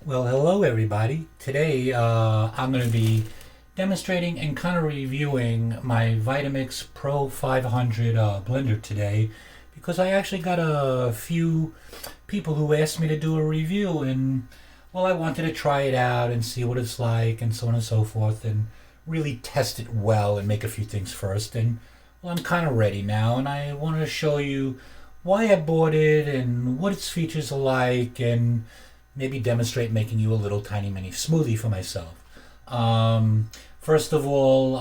Well, hello everybody. Today I'm going to be demonstrating and kind of reviewing my Vitamix Pro 500 blender today because I actually got a few people who asked me to do a review, and well, I wanted to try it out and see what it's like and so on and so forth, and really test it well and make a few things first. And well, I'm kind of ready now, and I wanted to show you why I bought it and what its features are like, and maybe demonstrate making you a little tiny mini smoothie for myself. First of all,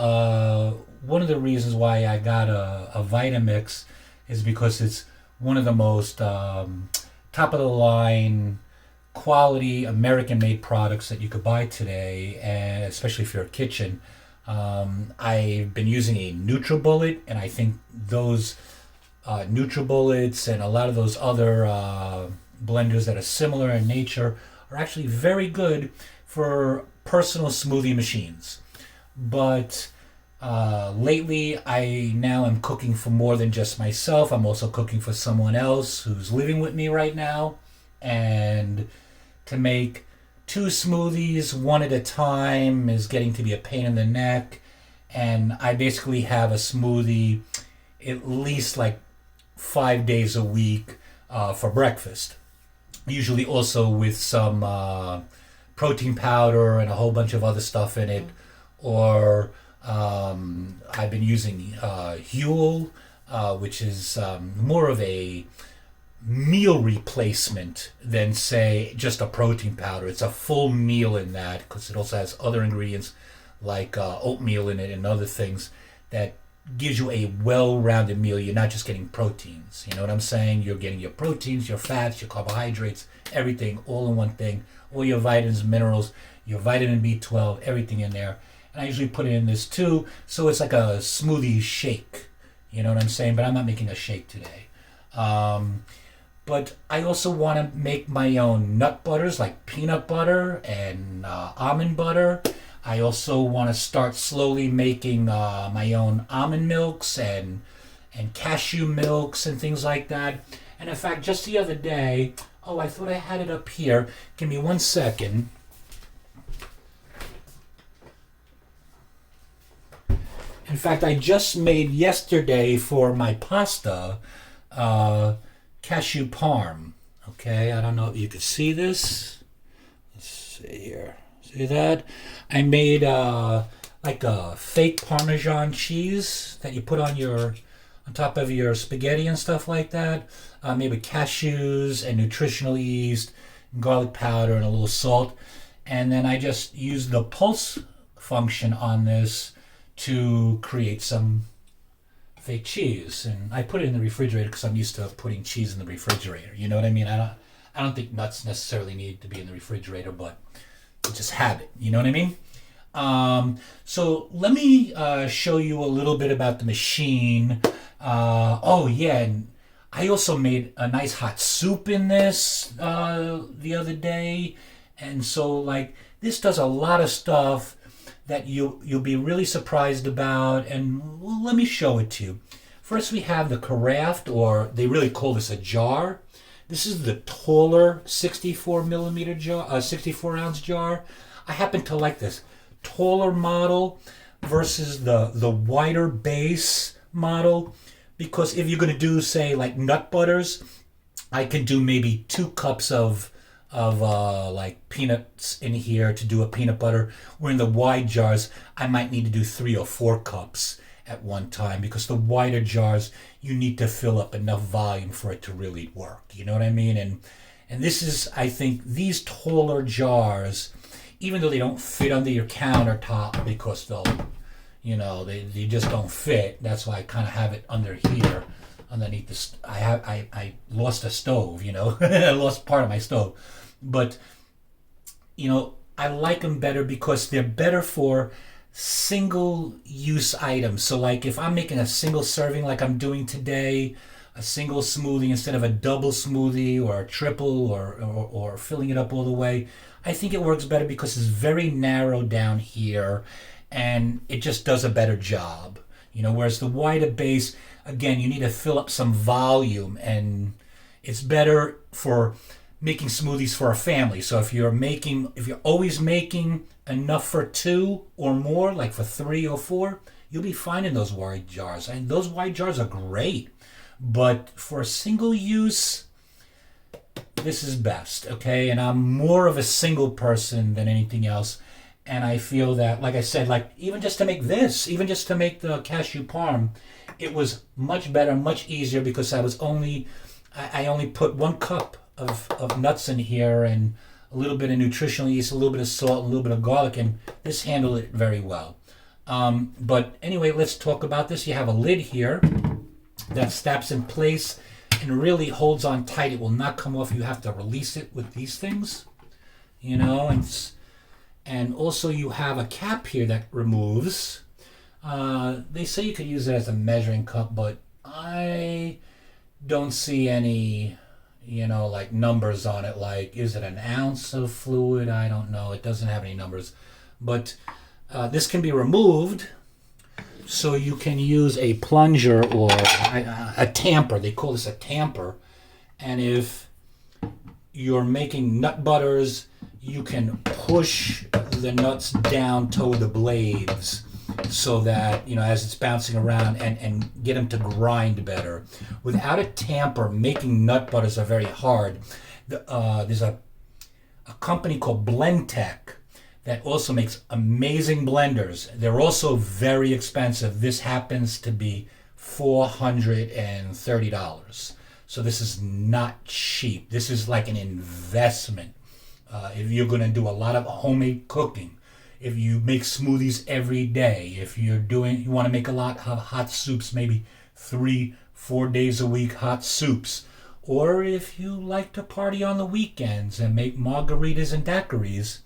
one of the reasons why I got a Vitamix is because it's one of the most top of the line quality American made products that you could buy today, and especially for your kitchen. I've been using a NutriBullet, and I think those NutriBullets and a lot of those other blenders that are similar in nature are actually very good for personal smoothie machines. But lately, I now am cooking for more than just myself. I'm also cooking for someone else who's living with me right now. And to make two smoothies one at a time is getting to be a pain in the neck. And I basically have a smoothie at least like 5 days a week for breakfast. Usually also with some protein powder and a whole bunch of other stuff in it. Or I've been using Huel, which is more of a meal replacement than, say, just a protein powder. It's a full meal in that because it also has other ingredients like oatmeal in it and other things that gives you a well-rounded meal. You're not just getting proteins. You know what I'm saying? You're getting your proteins, your fats, your carbohydrates, everything all in one thing. All your vitamins, minerals, your vitamin B12, everything in there. And I usually put it in this too, so it's like a smoothie shake. You know what I'm saying? But I'm not making a shake today. But I also want to make my own nut butters like peanut butter and almond butter. I also want to start slowly making my own almond milks and cashew milks and things like that. And in fact, just the other day, oh, I thought I had it up here. Give me 1 second. In fact, I just made yesterday for my pasta cashew parm. Okay, I don't know if you could see this. Let's see here. See that? I made like a fake Parmesan cheese that you put on top of your spaghetti and stuff like that. Made with cashews and nutritional yeast, garlic powder, and a little salt. And then I just used the pulse function on this to create some fake cheese, and I put it in the refrigerator because I'm used to putting cheese in the refrigerator. You know what I mean? I don't think nuts necessarily need to be in the refrigerator, but just habit. You know what I mean? So let me show you a little bit about the machine. Oh yeah, and I also made a nice hot soup in this the other day, and so like this does a lot of stuff that you'll be really surprised about, and well, let me show it to you. First, we have the carafe, or they really call this a jar. This is the taller 64 millimeter jar, 64 ounce jar. I happen to like this taller model versus the wider base model, because if you're going to do, say, like nut butters, I can do maybe 2 cups of like peanuts in here to do a peanut butter. Where in the wide jars, I might need to do 3 or 4 cups at one time, because the wider jars, you need to fill up enough volume for it to really work. You know what I mean? And this is, I think, these taller jars, even though they don't fit under your countertop because they just don't fit. That's why I kind of have it under here, underneath this. I lost a stove. I lost part of my stove, but I like them better because they're better for single use items. So like if I'm making a single serving like I'm doing today, a single smoothie instead of a double smoothie or a triple, or filling it up all the way, I think it works better because it's very narrow down here and it just does a better job. Whereas the wider base, again, you need to fill up some volume, and it's better for making smoothies for a family. So if you're always making enough for 2 or more, like for 3 or 4, you'll be finding those wide jars. And those wide jars are great. But for a single use, this is best, okay? And I'm more of a single person than anything else. And I feel that, like I said, like even just to make the cashew parm, it was much better, much easier, because I only put 1 cup of nuts in here and a little bit of nutritional yeast, a little bit of salt, a little bit of garlic, and this handled it very well. But anyway, let's talk about this. You have a lid here that snaps in place and really holds on tight. It will not come off. You have to release it with these things, and also you have a cap here that removes. They say you could use it as a measuring cup, but I don't see any, like numbers on it. Like, is it an ounce of fluid? I don't know. It doesn't have any numbers. But this can be removed, so you can use a plunger or a tamper. They call this a tamper. And if you're making nut butters, you can push the nuts down toward the blades so that, as it's bouncing around, and get them to grind better. Without a tamper, making nut butters are very hard. There's a company called Blendtec that also makes amazing blenders. They're also very expensive. This happens to be $430. So this is not cheap. This is like an investment. If you're going to do a lot of homemade cooking, if you make smoothies every day, if you want to make a lot of hot soups, maybe 3-4 days a week hot soups, or if you like to party on the weekends and make margaritas and daiquiris,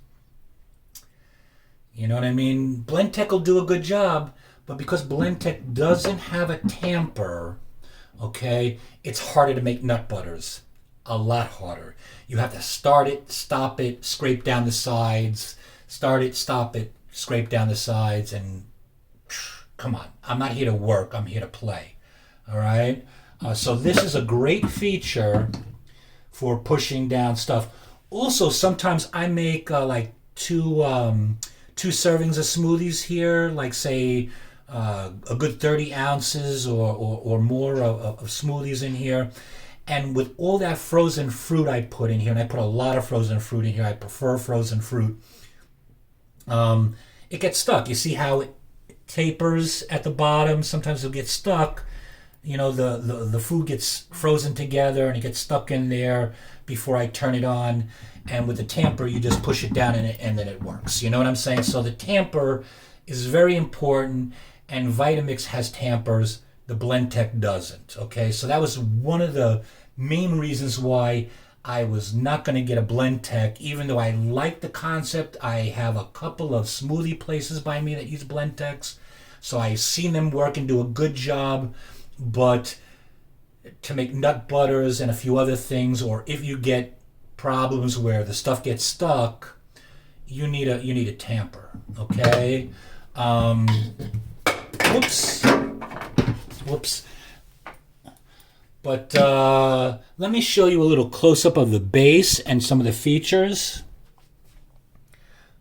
you know what I mean? Blendtec will do a good job, but because Blendtec doesn't have a tamper, okay, it's harder to make nut butters. A lot harder. You have to start it, stop it, scrape down the sides, start it, stop it, scrape down the sides, and come on. I'm not here to work. I'm here to play. All right? So this is a great feature for pushing down stuff. Also, sometimes I make like two servings of smoothies here, like say a good 30 ounces or more of smoothies in here. And with all that frozen fruit I put in here, and I put a lot of frozen fruit in here, I prefer frozen fruit, it gets stuck. You see how it tapers at the bottom? Sometimes it'll get stuck. The food gets frozen together and it gets stuck in there before I turn it on. And with the tamper, you just push it down and then it works. You know what I'm saying? So the tamper is very important, and Vitamix has tampers. The Blendtec doesn't. Okay, so that was one of the main reasons why I was not going to get a Blendtec, even though I like the concept. I have a couple of smoothie places by me that use Blendtecs, so I've seen them work and do a good job. But to make nut butters and a few other things, or if you get problems where the stuff gets stuck, you need a tamper. Okay. Whoops. But let me show you a little close-up of the base and some of the features.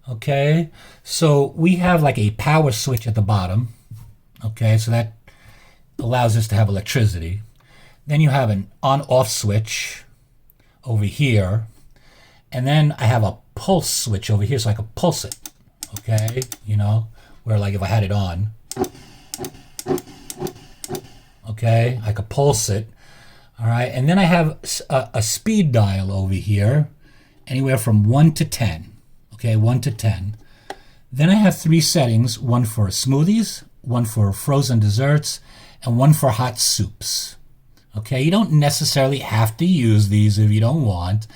Okay, so we have like a power switch at the bottom. Okay, so that allows us to have electricity. Then you have an on-off switch over here. And then I have a pulse switch over here, so I can pulse it. Okay, where like if I had it on. Okay, I could pulse it. All right, and then I have a speed dial over here, anywhere from 1 to 10. Okay, 1 to 10. Then I have 3 settings, one for smoothies, one for frozen desserts, and one for hot soups. Okay, you don't necessarily have to use these if you don't want.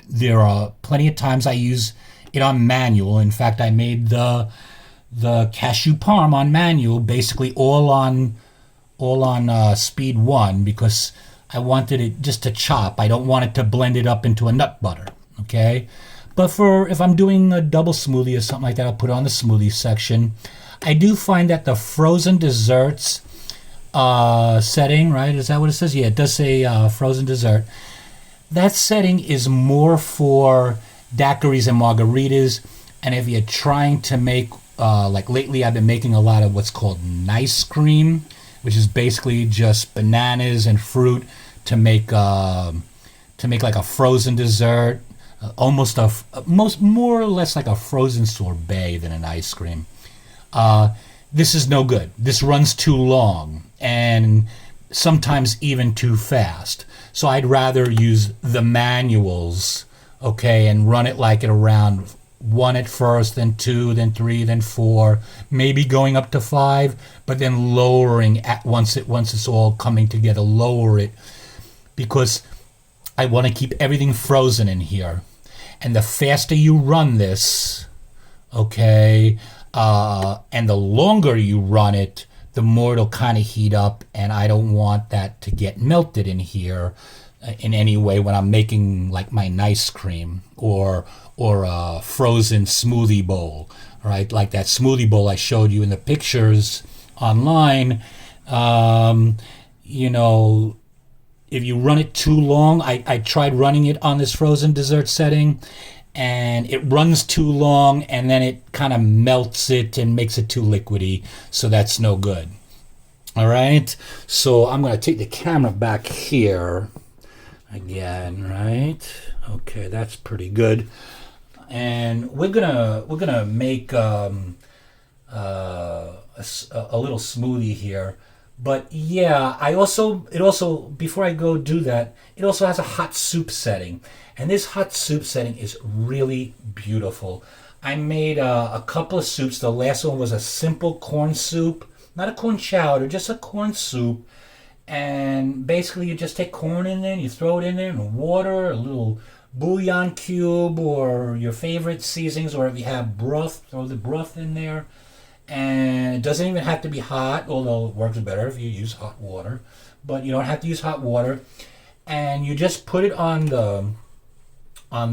There are plenty of times I use it on manual. In fact, I made the cashew parm on manual, basically all on speed 1, because I wanted it just to chop. I don't want it to blend it up into a nut butter. Okay, but if I'm doing a double smoothie or something like that, I'll put it on the smoothie section. I do find that the frozen desserts setting, right? Is that what it says? Yeah, it does say frozen dessert. that setting is more for daiquiris and margaritas. And if you're trying to make, like lately I've been making a lot of what's called nice cream, which is basically just bananas and fruit to make like a frozen dessert, almost more or less like a frozen sorbet than an ice cream. This is no good. This runs too long and sometimes even too fast. So I'd rather use the manuals, okay, and run it like at around 1 at first, then 2, then 3, then 4, maybe going up to 5, but then lowering at once it's all coming together, lower it, because I want to keep everything frozen in here. And the faster you run this, okay, and the longer you run it, the more it'll kind of heat up, and I don't want that to get melted in here in any way when I'm making like my nice cream or a frozen smoothie bowl, right? Like that smoothie bowl I showed you in the pictures online. You know, if you run it too long, I tried running it on this frozen dessert setting, and it runs too long, and then it kind of melts it and makes it too liquidy, so that's no good. All right, so I'm going to take the camera back here again, right? Okay, that's pretty good. And we're gonna make a little smoothie here. But yeah, it also before I go do that, it also has a hot soup setting, and this hot soup setting is really beautiful. I made a couple of soups. The last one was a simple corn soup, not a corn chowder, just a corn soup. And basically, you just take corn in there, and you throw it in there, and water, a little bouillon cube, or your favorite seasonings, or if you have broth, throw the broth in there. And it doesn't even have to be hot, although it works better if you use hot water. But you don't have to use hot water. And you just put it on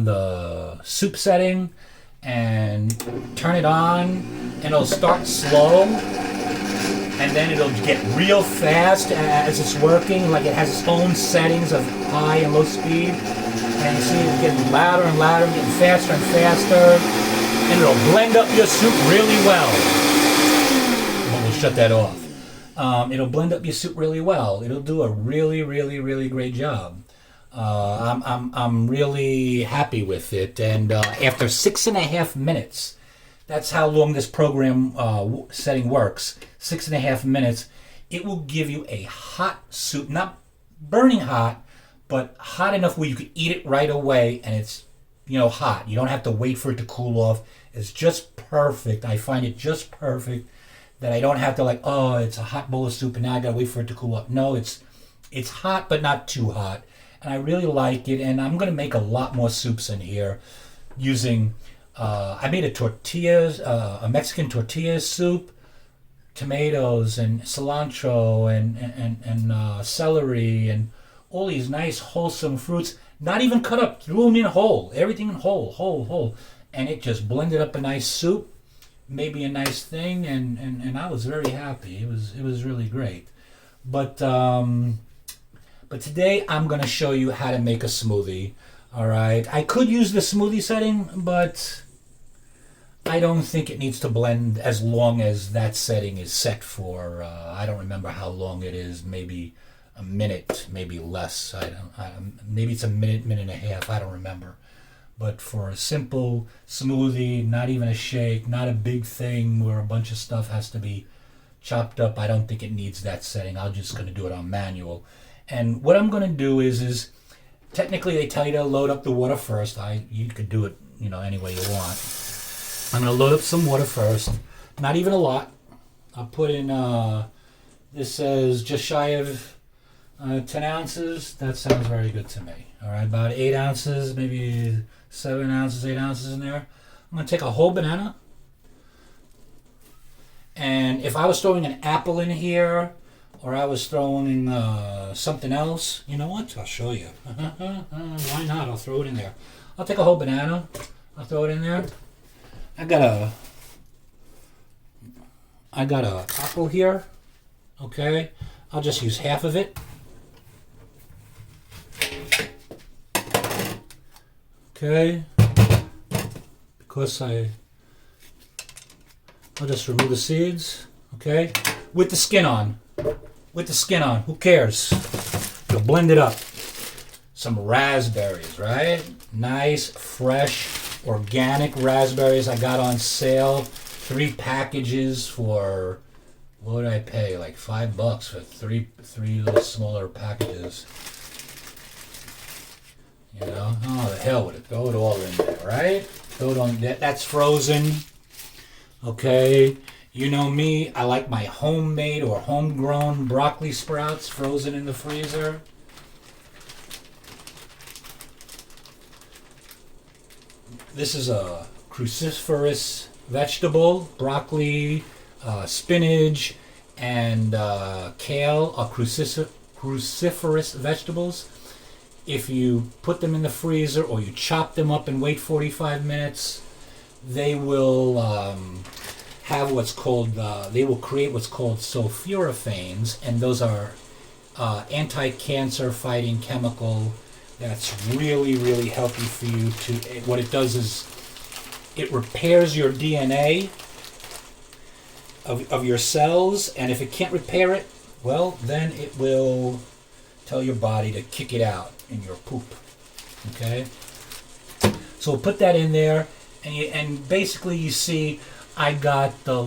the soup setting and turn it on, and it'll start slow. And then it'll get real fast as it's working, like it has its own settings of high and low speed. And you see it getting louder and louder, getting faster and faster. And it'll blend up your soup really well. We'll shut that off. It'll blend up your soup really well. It'll do a really, really, really great job. I'm really happy with it. And after 6.5 minutes, that's how long this program setting works. 6.5 minutes. It will give you a hot soup, not burning hot, but hot enough where you can eat it right away, and it's, you know, hot. You don't have to wait for it to cool off. It's just perfect. I find it just perfect that I don't have to like, oh, it's a hot bowl of soup and now I gotta wait for it to cool up. No, it's hot but not too hot, and I really like it. And I'm gonna make a lot more soups in here using. I made a Mexican tortilla soup, tomatoes and cilantro and celery and all these nice wholesome fruits, not even cut up, threw them in whole, everything in whole, and it just blended up a nice soup, maybe a nice thing, and I was very happy. It was really great. But today I'm gonna show you how to make a smoothie. All right, I could use the smoothie setting, but I don't think it needs to blend as long as that setting is set for. I don't remember how long it is. Maybe a minute, maybe less. Maybe it's a minute and a half. I don't remember. But for a simple smoothie, not even a shake, not a big thing where a bunch of stuff has to be chopped up, I don't think it needs that setting. I'm just going to do it on manual. And what I'm going to do is technically they tell you to load up the water first. You could do it, any way you want. I'm going to load up some water first. Not even a lot. I'll put in, this says just shy of 10 ounces. That sounds very good to me. All right, about 8 ounces, maybe 7 ounces, 8 ounces in there. I'm going to take a whole banana. And if I was throwing an apple in here, or I was throwing something else, you know what? I'll show you. Why not? I'll throw it in there. I'll take a whole banana. I'll throw it in there. I got a apple here. Okay. I'll just use half of it. Okay. Because I'll just remove the seeds. Okay. With the skin on. With the skin on. Who cares? You'll blend it up. Some raspberries, right? Nice, fresh, organic raspberries I got on sale. 3 packages for, what did I pay? Like $5 for three little smaller packages. You know, oh the hell with it. Throw it all in there, right? Throw it on there. That's frozen. Okay. You know me, I like my homemade or homegrown broccoli sprouts frozen in the freezer. This is a cruciferous vegetable. Broccoli, spinach, and kale are cruciferous vegetables. If you put them in the freezer or you chop them up and wait 45 minutes, they will have what's called, they will create what's called sulforaphanes, and those are anti-cancer fighting chemical that's really, really healthy for you. What it does is it repairs your DNA of your cells, and if it can't repair it, well, then it will tell your body to kick it out in your poop. Okay? So we'll put that in there, and basically you see I got the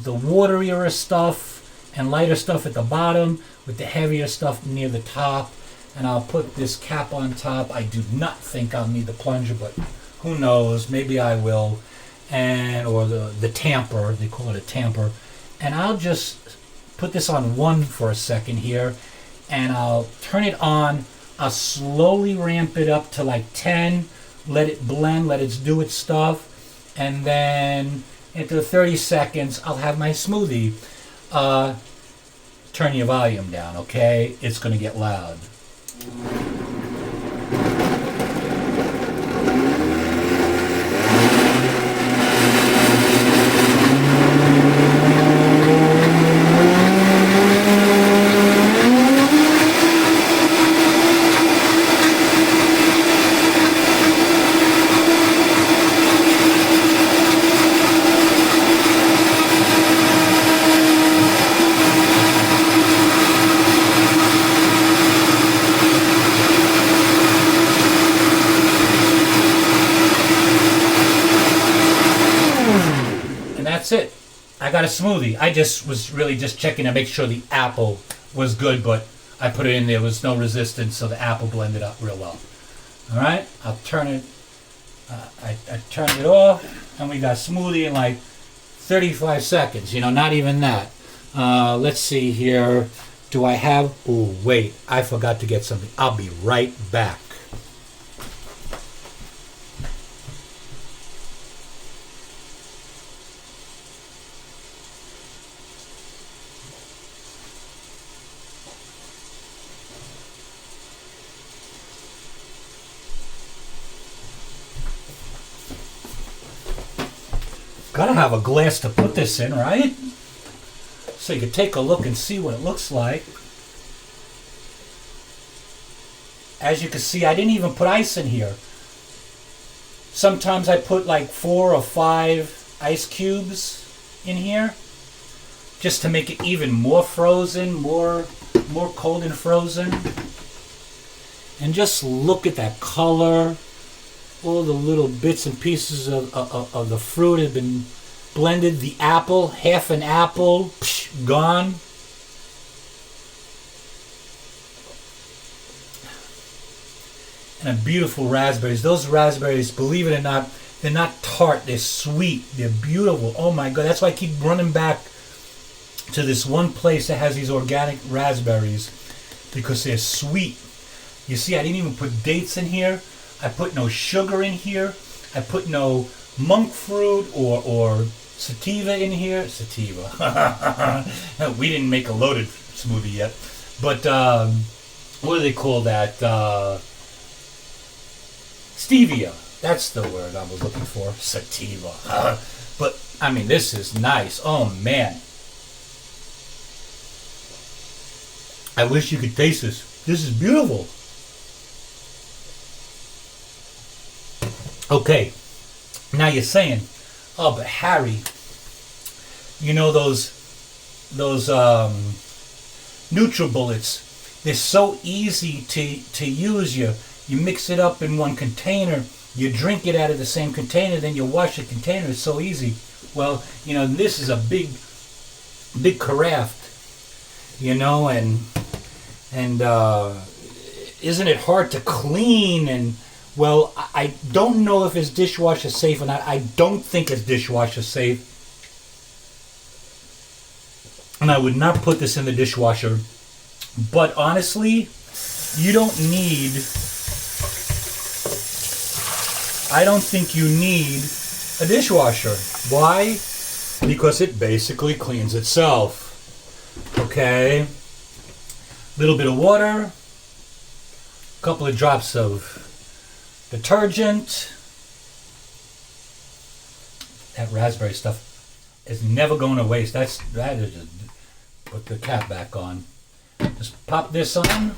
waterier stuff and lighter stuff at the bottom with the heavier stuff near the top, and I'll put this cap on top. I do not think I'll need the plunger, but who knows, maybe I will. Or the tamper, they call it a tamper. And I'll just put this on 1 for a second here, and I'll turn it on. I'll slowly ramp it up to like 10, let it blend, let it do its stuff, and then after 30 seconds, I'll have my smoothie. Turn your volume down, okay? It's going to get loud. That's it. I got a smoothie. I just was really just checking to make sure the apple was good, but I put it in there was no resistance, so the apple blended up real well. All right, I'll turn it. I turned it off, and we got smoothie in like 35 seconds. You know, not even that. Let's see here. Do I have? Oh, wait, I forgot to get something. I'll be right back. Gotta have a glass to put this in, right? So you can take a look and see what it looks like. As you can see, I didn't even put ice in here. Sometimes I put like 4 or 5 ice cubes in here just to make it even more frozen, more cold and frozen. And just look at that color. All the little bits and pieces of the fruit have been blended. The apple, half an apple, gone. And a beautiful raspberries. Those raspberries, believe it or not, they're not tart. They're sweet. They're beautiful. Oh my God. That's why I keep running back to this one place that has these organic raspberries, because they're sweet. You see, I didn't even put dates in here. I put no sugar in here. I put no monk fruit or sativa in here. Sativa. We didn't make a loaded smoothie yet. But what do they call that? Stevia. That's the word I was looking for. Sativa. But, I mean, this is nice. Oh, man. I wish you could taste this. This is beautiful. Okay, now you're saying, oh, but Harry, you know those NutriBullets, they're so easy to use. You mix it up in one container, you drink it out of the same container, then you wash the container. It's so easy. Well, this is a big carafe, and isn't it hard to clean? And well, I don't know if it's dishwasher safe or not. I don't think it's dishwasher safe, and I would not put this in the dishwasher. But honestly, you don't need, I don't think you need a dishwasher. Why? Because it basically cleans itself. Okay? Little bit of water, a couple of drops of detergent. That raspberry stuff is never going to waste. That is just, put the cap back on. Just pop this on.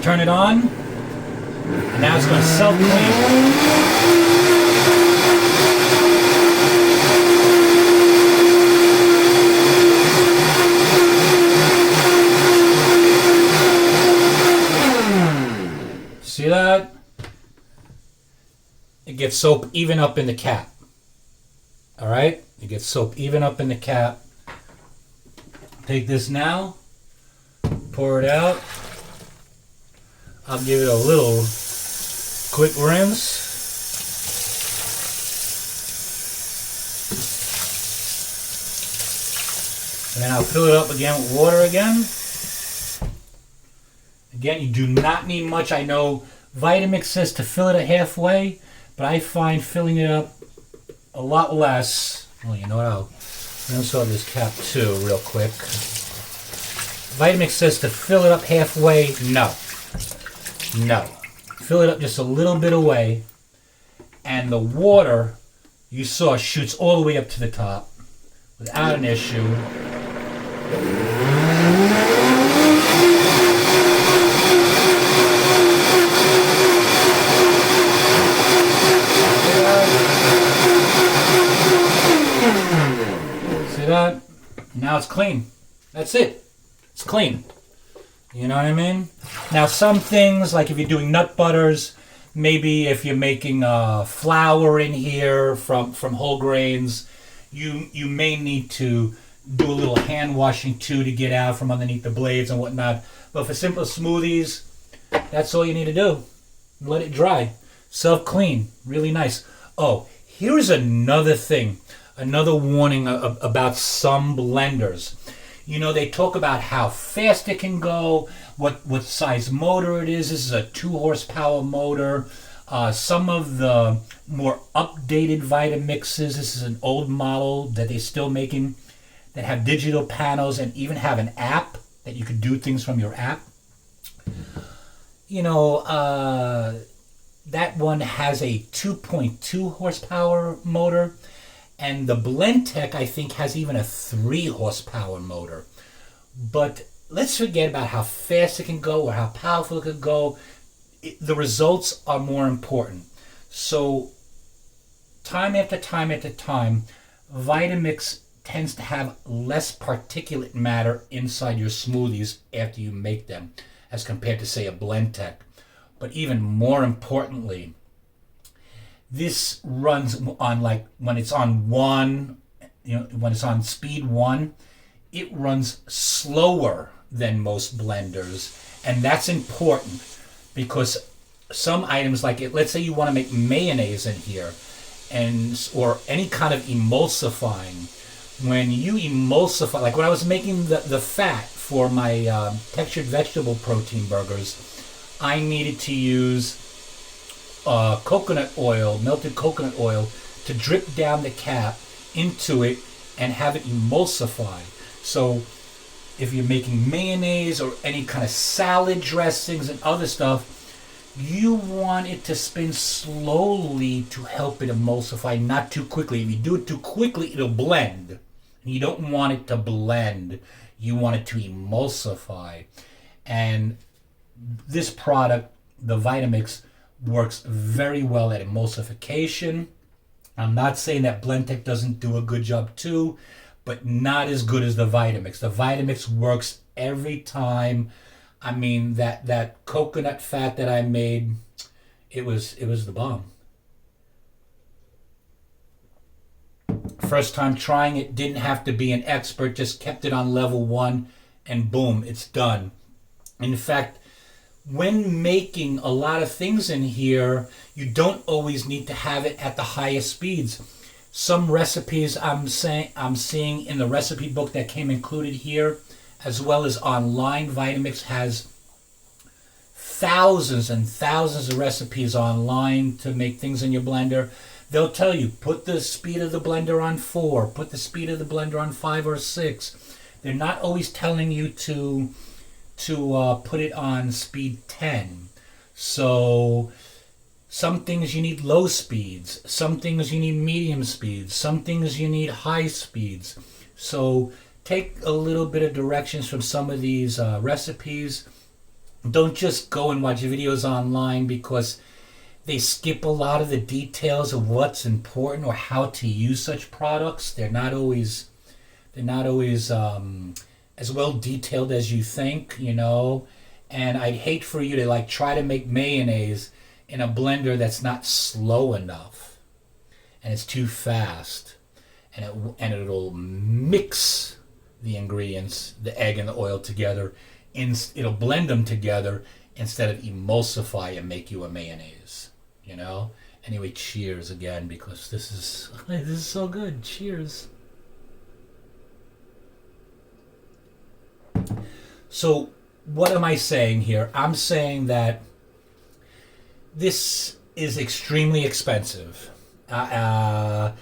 Turn it on. And now it's going to self-clean. See that? It gets soap even up in the cap. Alright? It gets soap even up in the cap. Take this now, pour it out. I'll give it a little quick rinse. And then I'll fill it up again with water again. Again, you do not need much. I know Vitamix says to fill it at halfway, but I find filling it up a lot less. Well, you know what, I'll install this cap too real quick. Vitamix says to fill it up halfway. No. Fill it up just a little bit away, and the water you saw shoots all the way up to the top without an issue. See that? Now it's clean. That's it. It's clean. You know what I mean? Now some things, like if you're doing nut butters, maybe if you're making flour in here from whole grains, you may need to do a little hand washing too to get out from underneath the blades and whatnot. But for simple smoothies, that's all you need to do. Let it dry. Self-clean. Really nice. Oh, here's another thing. Another warning about some blenders. They talk about how fast it can go, what size motor it is. This is a 2 horsepower motor. Some of the more updated Vitamixes, this is an old model that they're still making, that have digital panels and even have an app that you can do things from your app. That one has a 2.2 horsepower motor. And the BlendTech, I think, has even a 3 horsepower motor. But let's forget about how fast it can go or how powerful it can go. The results are more important. So time after time after time, Vitamix tends to have less particulate matter inside your smoothies after you make them as compared to, say, a BlendTech. But even more importantly, this runs on, like, when it's on one, when it's on speed 1, it runs slower than most blenders. And that's important because some items, like let's say you want to make mayonnaise in here or any kind of emulsifying. When you emulsify, like when I was making the fat for my textured vegetable protein burgers, I needed to use coconut oil, melted coconut oil, to drip down the cap into it and have it emulsify. So if you're making mayonnaise or any kind of salad dressings and other stuff, you want it to spin slowly to help it emulsify, not too quickly. If you do it too quickly, it'll blend. You don't want it to blend. You want it to emulsify. And this product the Vitamix works very well at emulsification. I'm not saying that Blendtec doesn't do a good job too, but not as good as the Vitamix. The Vitamix works every time. I mean, that coconut fat that I made, it was the bomb. First time trying it, didn't have to be an expert, just kept it on level 1 and boom, it's done. In fact, when making a lot of things in here, you don't always need to have it at the highest speeds. Some recipes I'm seeing in the recipe book that came included here, as well as online, Vitamix has thousands and thousands of recipes online to make things in your blender. They'll tell you, put the speed of the blender on 4, put the speed of the blender on 5 or 6. They're not always telling you to put it on speed 10. So some things you need low speeds, some things you need medium speeds, some things you need high speeds. So take a little bit of directions from some of these recipes. Don't just go and watch videos online because they skip a lot of the details of what's important or how to use such products. They're not always as well detailed as you think, you know. And I'd hate for you to like try to make mayonnaise in a blender that's not slow enough and it's too fast, and it'll mix the ingredients, the egg and the oil together. It'll blend them together instead of emulsify and make you a mayonnaise, you know. Anyway, cheers again, because this is so good. Cheers. So what am I saying here? I'm saying that this is extremely expensive. I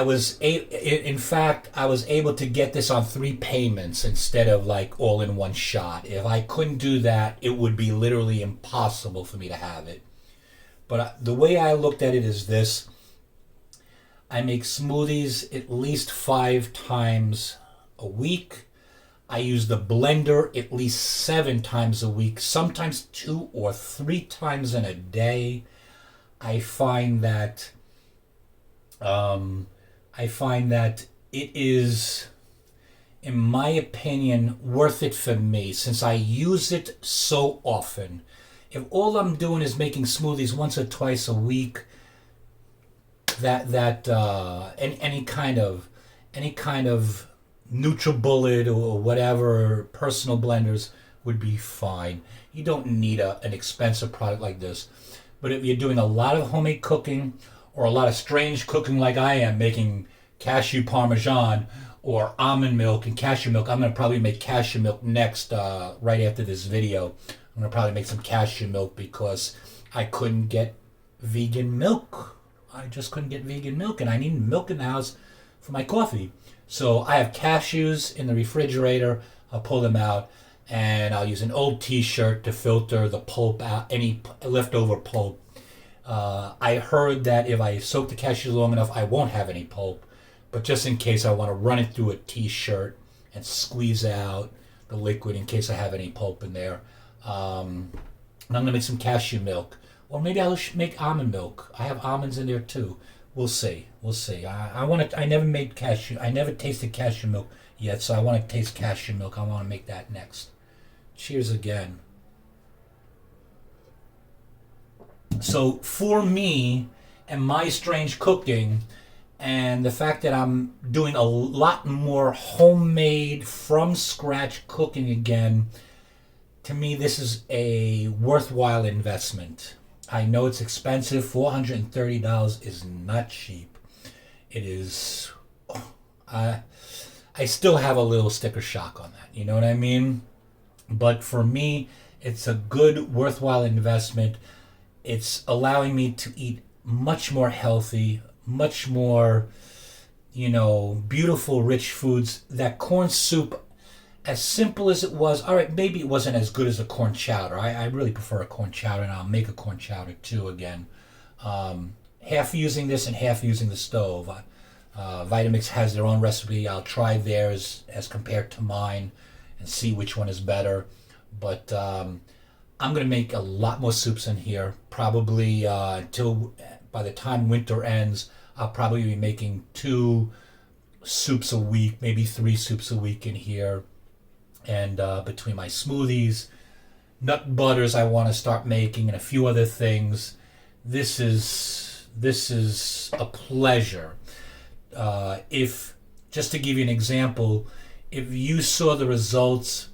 was able to get this on 3 payments instead of like all in one shot. If I couldn't do that, it would be literally impossible for me to have it. But the way I looked at it is this: I make smoothies at least 5 times a week. I use the blender at least 7 times a week, sometimes 2 or 3 times in a day. I find that it is, in my opinion, worth it for me since I use it so often. If all I'm doing is making smoothies once or twice a week, any kind of NutriBullet or whatever personal blenders would be fine. You don't need an expensive product like this. But if you're doing a lot of homemade cooking or a lot of strange cooking like I am, making cashew parmesan or almond milk and cashew milk, I'm going to probably make cashew milk next, right after this video. I'm going to probably make some cashew milk because I couldn't get vegan milk. I just couldn't get vegan milk, and I need milk in the house for my coffee. So I have cashews in the refrigerator. I'll pull them out, and I'll use an old t-shirt to filter the pulp out, any leftover pulp. I heard that if I soak the cashews long enough, I won't have any pulp. But just in case, I want to run it through a t-shirt and squeeze out the liquid in case I have any pulp in there. And I'm going to make some cashew milk. Or maybe I'll make almond milk. I have almonds in there too. We'll see. I never tasted cashew milk yet, so I want to taste cashew milk. I want to make that next. Cheers again. So for me and my strange cooking, and the fact that I'm doing a lot more homemade from scratch cooking again, to me this is a worthwhile investment. I know it's expensive. $430 is not cheap. It is. I still have a little sticker shock on that. You know what I mean? But for me, it's a good, worthwhile investment. It's allowing me to eat much more healthy, much more, beautiful, rich foods. That corn soup, as simple as it was, all right, maybe it wasn't as good as a corn chowder. I really prefer a corn chowder, and I'll make a corn chowder too again. Half using this and half using the stove. Vitamix has their own recipe. I'll try theirs as compared to mine and see which one is better. But I'm going to make a lot more soups in here, probably until by the time winter ends, I'll probably be making 2 soups a week, maybe 3 soups a week in here. And between my smoothies, nut butters I want to start making, and a few other things, this is a pleasure. If just to give you an example, if you saw the results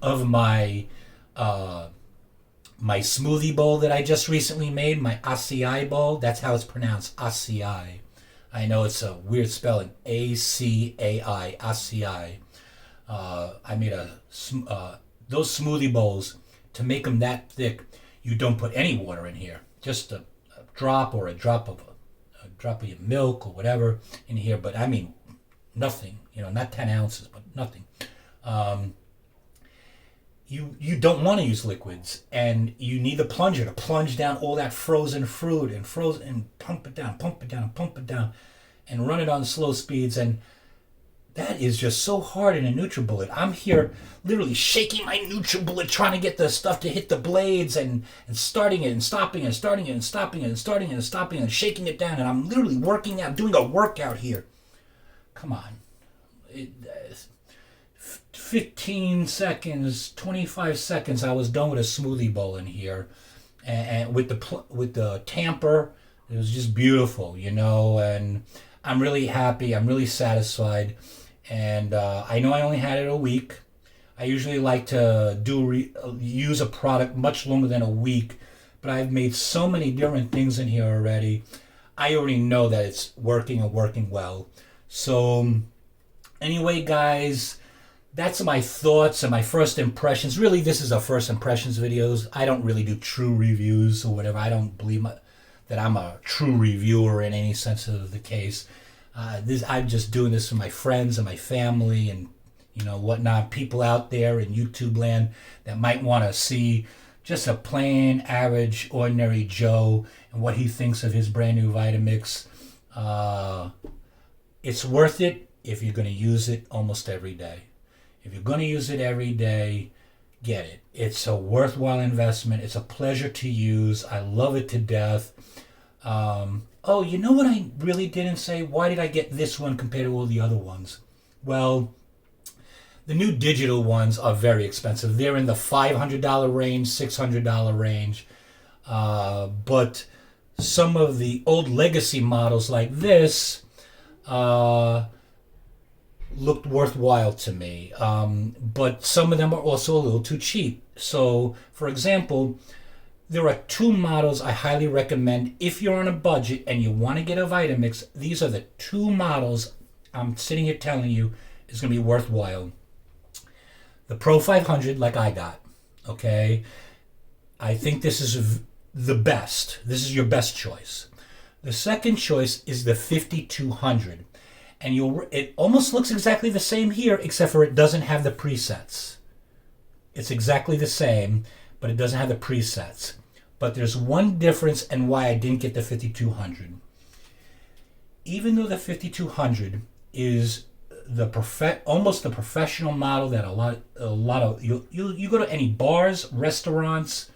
of my my smoothie bowl that I just recently made, my acai bowl, that's how it's pronounced, acai. I know it's a weird spelling, A-C-A-I, acai. I made those smoothie bowls, to make them that thick, you don't put any water in here. Just a drop or a drop of your milk or whatever in here. But I mean, nothing. Not 10 ounces, but nothing. You don't want to use liquids, and you need the plunger to plunge down all that frozen fruit and pump it down, and run it on slow speeds. And that is just so hard in a NutriBullet. I'm here literally shaking my NutriBullet, trying to get the stuff to hit the blades, and starting it and stopping it and starting it and stopping it and starting it and stopping it and shaking it down. And I'm literally working out, doing a workout here. Come on. 15 seconds, 25 seconds, I was done with a smoothie bowl in here. And with the tamper, it was just beautiful, and I'm really happy. I'm really satisfied. And I know I only had it a week. I usually like to use a product much longer than a week, but I've made so many different things in here already. I already know that it's working and working well. So anyway, guys, that's my thoughts and my first impressions. Really, this is a first impressions videos. I don't really do true reviews or whatever. I don't believe that I'm a true reviewer in any sense of the case. I'm just doing this for my friends and my family and whatnot. People out there in YouTube land that might want to see just a plain, average, ordinary Joe and what he thinks of his brand new Vitamix. It's worth it if you're going to use it almost every day. If you're going to use it every day, get it. It's a worthwhile investment. It's a pleasure to use. I love it to death. Oh, you know what I really didn't say? Why did I get this one compared to all the other ones? Well, the new digital ones are very expensive. They're in the $500 range, $600 range. But some of the old legacy models like this looked worthwhile to me. But some of them are also a little too cheap. So, for example, there are 2 models I highly recommend if you're on a budget and you want to get a Vitamix. These are the 2 models I'm sitting here telling you is going to be worthwhile. The Pro 500, like I got, okay? I think this is the best. This is your best choice. The second choice is the 5200. And it almost looks exactly the same here, except for it doesn't have the presets. It's exactly the same, but it doesn't have the presets. But there's one difference and why I didn't get the 5200. Even though the 5200 is almost the professional model that a lot of you go to any bars, restaurants,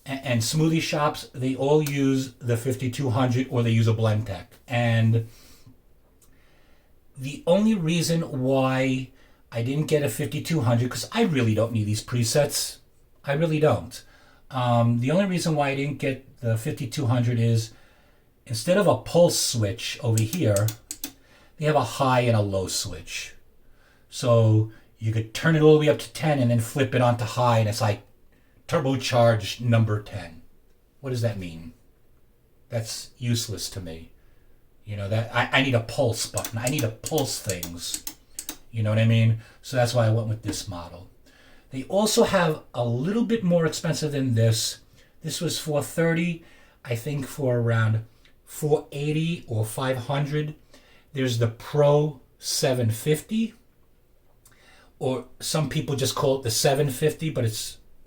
and smoothie shops, they all use the 5200 or they use a blend tech. And the only reason why I didn't get a 5200, because I really don't need these presets. I really don't. The only reason why I didn't get the 5200 is instead of a pulse switch over here, they have a high and a low switch. So you could turn it all the way up to 10 and then flip it onto high, and it's like turbocharged number 10. What does that mean? That's useless to me. That I need a pulse button. I need to pulse things. You know what I mean? So that's why I went with this model. They also have a little bit more expensive than this. This was $430. I think for around $480 or $500. There's the Pro 750. Or some people just call it the 750, but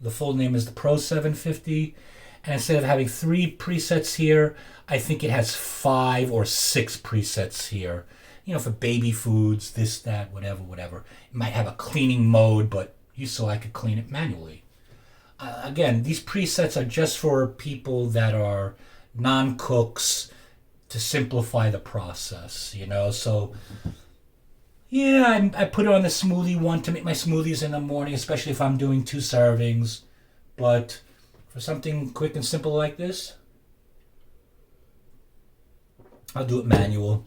the full name is the Pro 750. And instead of having 3 presets here, I think it has 5 or 6 presets here. For baby foods, this, that, whatever. It might have a cleaning mode, but so I could clean it manually. again, these presets are just for people that are non-cooks to simplify the process, you know. So yeah, I put it on the smoothie one to make my smoothies in the morning, especially if I'm doing 2 servings. But for something quick and simple like this, I'll do it manual.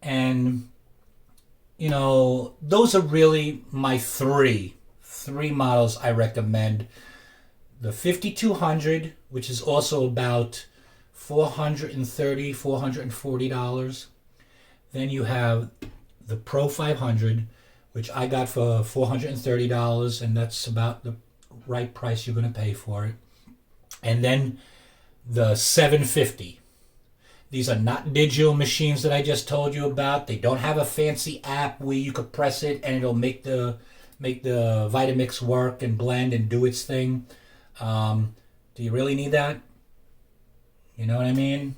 And you know, those are really my three models I recommend. The 5200, which is also about $440. Then you have the Pro 500, which I got for $430, and that's about the right price you're going to pay for it. And then the 750. These are not digital machines that I just told you about. They don't have a fancy app where you could press it and it'll make the Vitamix work and blend and do its thing. Do you really need that? You know what I mean?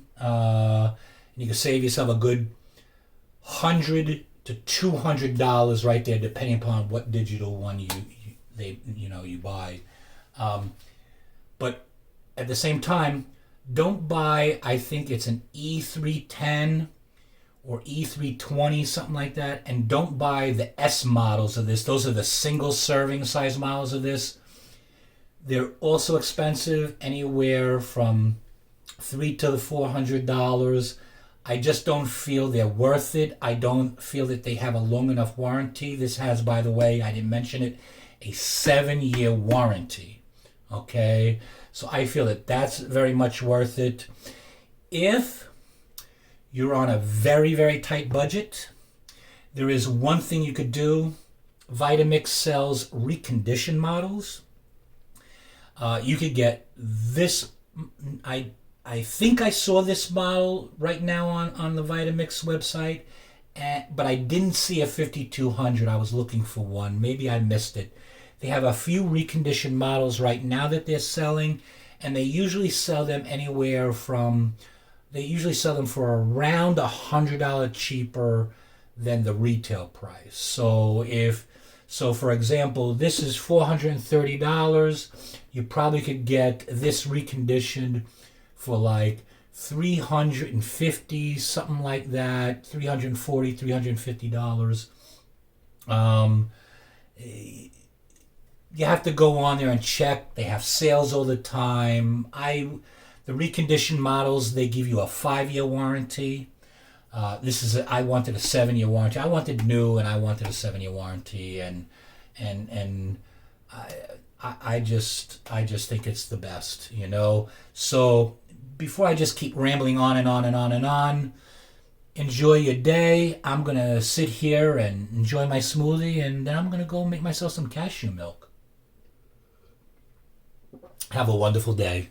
You can save yourself a good $100 to $200 right there, depending upon what digital one you buy. But at the same time, don't buy, I think it's an E310 or E320, something like that. And don't buy the S models of this. Those are the single serving size models of this. They're also expensive, anywhere from $300 to $400. I just don't feel they're worth it. I don't feel that they have a long enough warranty. This has, by the way, I didn't mention it, a 7-year warranty. Okay? So I feel that that's very much worth it. If you're on a very, very tight budget, there is one thing you could do. Vitamix sells reconditioned models. You could get this. I think I saw this model right now on the Vitamix website, but I didn't see a 5200. I was looking for one. Maybe I missed it. They have a few reconditioned models right now that they're selling, and they usually sell them for around $100 cheaper than the retail price. So for example, this is $430. You probably could get this reconditioned for like $350, something like that, $340, $350. You have to go on there and check. They have sales all the time. The reconditioned models, they give you a 5-year warranty. I wanted a 7-year warranty. I wanted new, and I wanted a 7-year warranty, and I just think it's the best, you know. So before I just keep rambling on and on and on and on, enjoy your day. I'm gonna sit here and enjoy my smoothie, and then I'm gonna go make myself some cashew milk. Have a wonderful day.